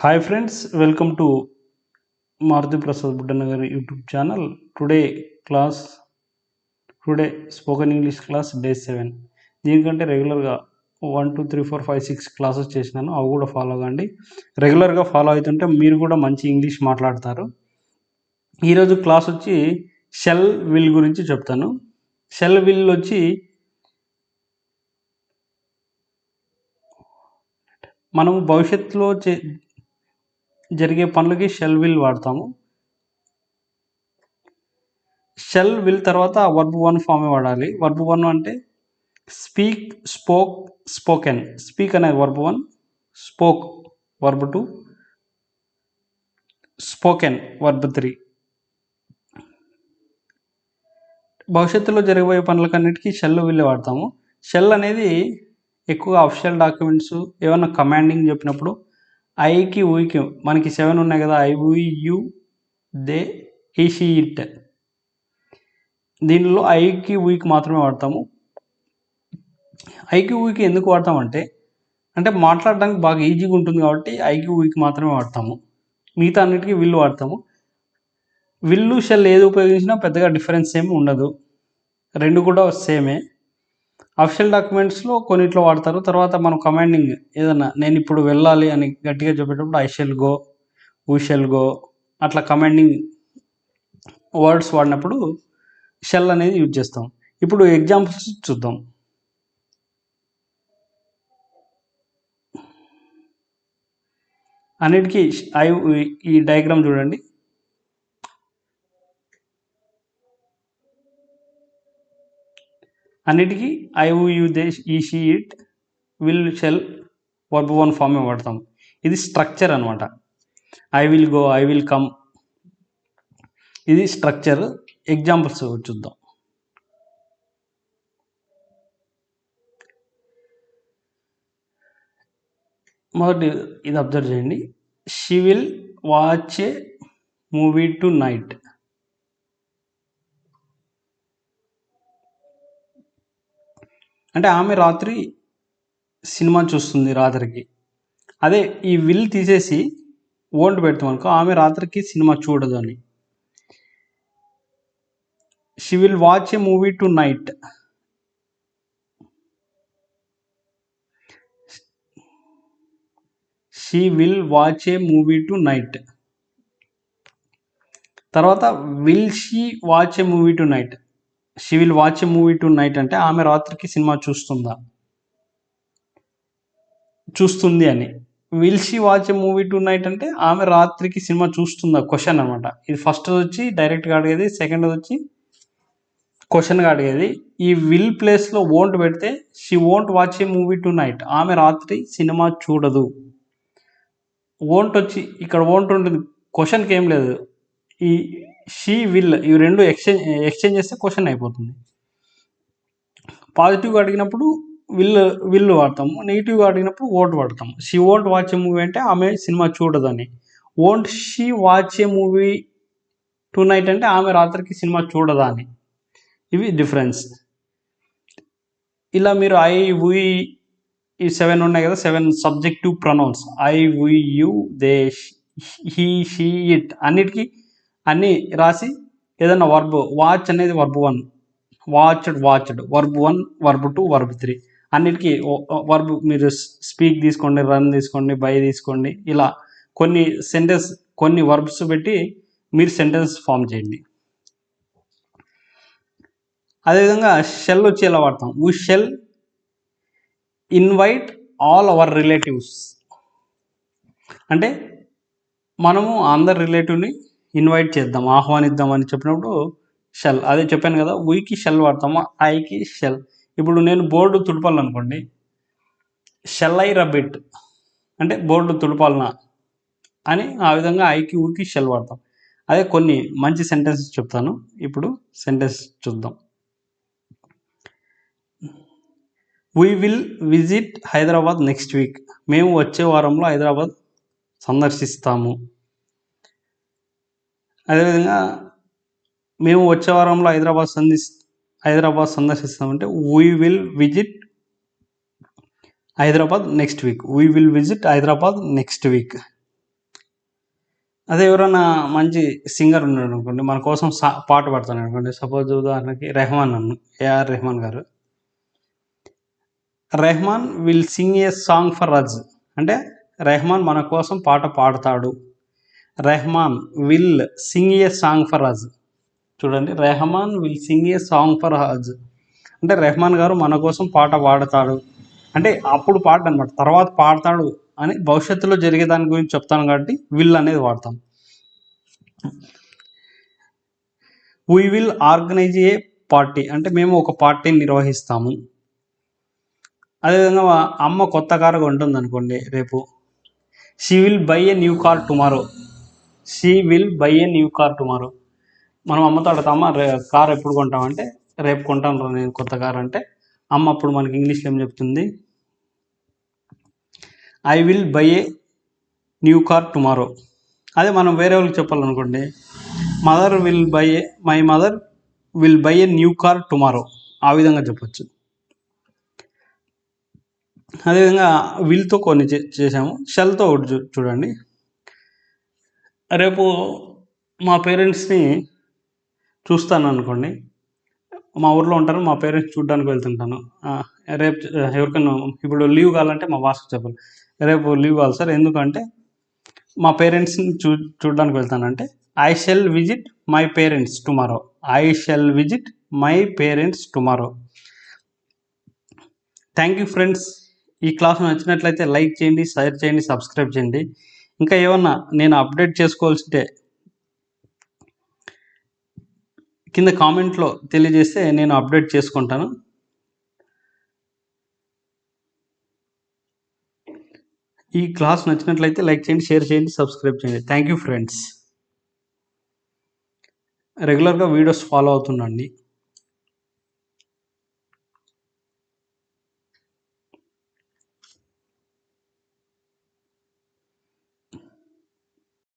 Hi friends, welcome to Maruti Prasad Buddhanagar YouTube channel. Today spoken English class day 7. దీనికంటే రెగ్యులర్గా 1 2 3 4 5 6 classes చేసినాను, అవి కూడా ఫాలో అవ్వండి. రెగ్యులర్గా ఫాలో అవుతుంటే మీరు కూడా మంచి ఇంగ్లీష్ మాట్లాడతారు. ఈరోజు క్లాస్ వచ్చి షెల్ విల్ గురించి చెప్తాను. షెల్ విల్ వచ్చి మనము భవిష్యత్తులో జరిగే పనులకి షెల్ విల్ వాడతాము. షెల్ విల్ తర్వాత వర్బ్ 1 ఫామే వాడాలి. వర్బ్ 1 అంటే స్పీక్, స్పోక్, స్పోకెన్. స్పీక్ అనేది verb 1, spoke verb 2, spoken verb 3. భవిష్యత్తులో జరగబోయే పనులకన్నిటికీ షెల్ విల్ వాడతాము. షెల్ అనేది ఎక్కువగా అఫిషియల్ డాక్యుమెంట్స్, ఏమన్నా కమాండింగ్ చెప్పినప్పుడు ఐకి ఊకి మనకి 7 ఉన్నాయి కదా, I we you they he she it. దీనిలో ఐకి ఊకి మాత్రమే వాడతాము. ఐకి ఊకి ఎందుకు వాడతామంటే మాట్లాడడానికి బాగా ఈజీగా ఉంటుంది కాబట్టి ఐకి ఊకి మాత్రమే వాడతాము. మిగతా అన్నిటికీ విల్లు వాడతాము. విల్లు షెల్ ఏది ఉపయోగించినా పెద్దగా డిఫరెన్స్ ఏమి ఉండదు, రెండు కూడా సేమే. అఫిషియల్ డాక్యుమెంట్స్లో కొన్నిట్లో వాడతారు. తర్వాత మనం కమాండింగ్ ఏదన్నా నేను ఇప్పుడు వెళ్ళాలి అని గట్టిగా చెప్పేటప్పుడు I shall go, we shall go, అట్లా కమాండింగ్ వర్డ్స్ వాడినప్పుడు షెల్ అనేది యూజ్ చేస్తాం. ఇప్పుడు ఎగ్జాంపుల్స్ చూద్దాం. అన్నిటికీ ఈ డయాగ్రామ్ చూడండి. అన్నిటికీ I you they he she it, will, shall, verb 1 ఫామే వాడతాం. ఇది స్ట్రక్చర్ అనమాట. I will go, I will come, ఇది స్ట్రక్చర్. ఎగ్జాంపుల్స్ చూద్దాం. మొదటి ఇది అబ్జర్వ్ చేయండి. She will watch a movie tonight. అంటే ఆమె రాత్రి సినిమా చూస్తుంది రాత్రికి. అదే ఈ విల్ తీసేసి వోంట్ పెడతాం అనుకో, ఆమె రాత్రికి సినిమా చూడదు అని. She will watch a movie tonight. She will watch a movie tonight. తర్వాత will she watch a movie tonight. She will watch a movie tonight అంటే ఆమె రాత్రికి సినిమా చూస్తుంది అని. Will she watch a movie tonight అంటే ఆమె రాత్రికి cinema చూస్తుందా, question అనమాట. ఇది ఫస్ట్ వచ్చి డైరెక్ట్గా అడిగేది, సెకండ్ వచ్చి క్వశ్చన్గా అడిగేది. ఈ విల్ ప్లేస్లో వోంట్ పెడితే she won't watch a movie to night, ఆమె రాత్రి సినిమా చూడదు. వోంట్ వచ్చి ఇక్కడ వోంట్ ఉంటుంది, క్వశ్చన్కి ఏం లేదు. ఈ షీ విల్ ఇవి రెండు ఎక్స్చేంజ్ చేస్తే క్వశ్చన్ అయిపోతుంది. పాజిటివ్గా అడిగినప్పుడు విల్ వాడతాము, నెగిటివ్గా అడిగినప్పుడు వోంట్ వాడతాము. She won't watch a movie అంటే ఆమె సినిమా చూడదని. Won't she watch a movie tonight అంటే ఆమె రాత్రికి సినిమా చూడదా అని. ఇవి డిఫరెన్స్. ఇలా మీరు ఐ వి ఈ 7 ఉన్నాయి కదా, 7 subjective pronouns. I we you they he she it అన్నిటికీ అన్నీ రాసి ఏదన్నా వర్బ్, వాచ్ అనేది verb 1, watched verb 1, verb 2, verb 3. అన్నిటికీ వర్బ్ మీరు స్పీక్ తీసుకోండి, రన్ తీసుకోండి, బై తీసుకోండి. ఇలా కొన్ని వర్బ్స్ పెట్టి మీరు సెంటెన్స్ ఫామ్ చేయండి. అదేవిధంగా షెల్ వచ్చి ఎలా వాడతాం. We shall invite all our relatives అంటే మనము అందరి రిలేటివ్ని ఇన్వైట్ చేద్దాం, ఆహ్వానిద్దాం అని చెప్పినప్పుడు షెల్. అదే చెప్పాను కదా, వీకి షెల్ వాడతాము, ఐకి షెల్. ఇప్పుడు నేను బోర్డు తుడపాలనుకోండి, షెల్ ఐ రబ్ ఇట్ అంటే బోర్డు తుడపాలనా అని. ఆ విధంగా ఐకి ఊకి షెల్ వాడతాం. అదే కొన్ని మంచి సెంటెన్స్ చెప్తాను. ఇప్పుడు సెంటెన్స్ చూద్దాం. We will visit Hyderabad next week. మేము వచ్చే వారంలో హైదరాబాద్ సందర్శిస్తాము. అదేవిధంగా మేము వచ్చే వారంలో హైదరాబాద్ సందర్శిస్తామంటే we will visit Hyderabad next week. We will visit Hyderabad next week. అదే ఎవరైనా మంచి సింగర్ ఉన్నాడు అనుకోండి, మన కోసం పాట పాడతాను అనుకోండి. సపోజ్ ఉదాహరణకి రెహమాన్ అన్ను, ఏఆర్ రెహమాన్ గారు. Rahman will sing a song for us అంటే రెహమాన్ మన కోసం పాట పాడతాడు. Rahman will sing a song for us. చూడండి, Rahman will sing a song for us అంటే రెహమాన్ గారు మన కోసం పాట పాడతాడు అంటే అప్పుడు పాట అనమాట, తర్వాత పాడతాడు అని భవిష్యత్తులో జరిగే దాని గురించి చెప్తాను కాబట్టి విల్ అనేది వాడతాం. We will organise A party అంటే మేము ఒక పార్టీని నిర్వహిస్తాము. అదేవిధంగా అమ్మ కొత్త కారు కొంటుంది అనుకోండి రేపు. She will buy a new car tomorrow. She will buy a new car tomorrow. మనం అమ్మతో అడుగుతామా కార్ ఎప్పుడు కొంటామంటే రేపు కొంటాను నేను కొత్త కార్ అంటే అమ్మ అప్పుడు మనకి ఇంగ్లీష్లో ఏం చెప్తుంది? I will buy a new car tomorrow. అదే మనం వేరే వాళ్ళకి చెప్పాలనుకోండి, my mother will buy a new car tomorrow. ఆ విధంగా చెప్పచ్చు. అదేవిధంగా విల్తో కొన్ని చేసాము. షెల్తో ఒకటి చూడండి. రేపు మా పేరెంట్స్ని చూస్తాను అనుకోండి, మా ఊర్లో ఉంటారు, మా పేరెంట్స్ చూడడానికి వెళ్తుంటాను. రేపు ఎవరికైనా ఇప్పుడు లీవ్ కావాలంటే మా బాస్కి చెప్పాలి, రేపు లీవ్ కావాలి సార్, ఎందుకంటే మా పేరెంట్స్ని చూడడానికి వెళ్తానంటే I shall visit my parents tomorrow. I shall visit my parents tomorrow. Thank you friends. ఈ క్లాస్ నచ్చినట్లయితే లైక్ చేయండి, షేర్ చేయండి, సబ్స్క్రైబ్ చేయండి. ఇంకా ఏమన్నా నేను అప్డేట్ చేసుకోవాల్సింటే కింద కామెంట్లో తెలియజేస్తే నేను అప్డేట్ చేసుకుంటాను. ఈ క్లాస్ నచ్చినట్లయితే లైక్ చేయండి, షేర్ చేయండి, సబ్స్క్రైబ్ చేయండి. Thank you friends. రెగ్యులర్గా వీడియోస్ ఫాలో అవుతుండండి.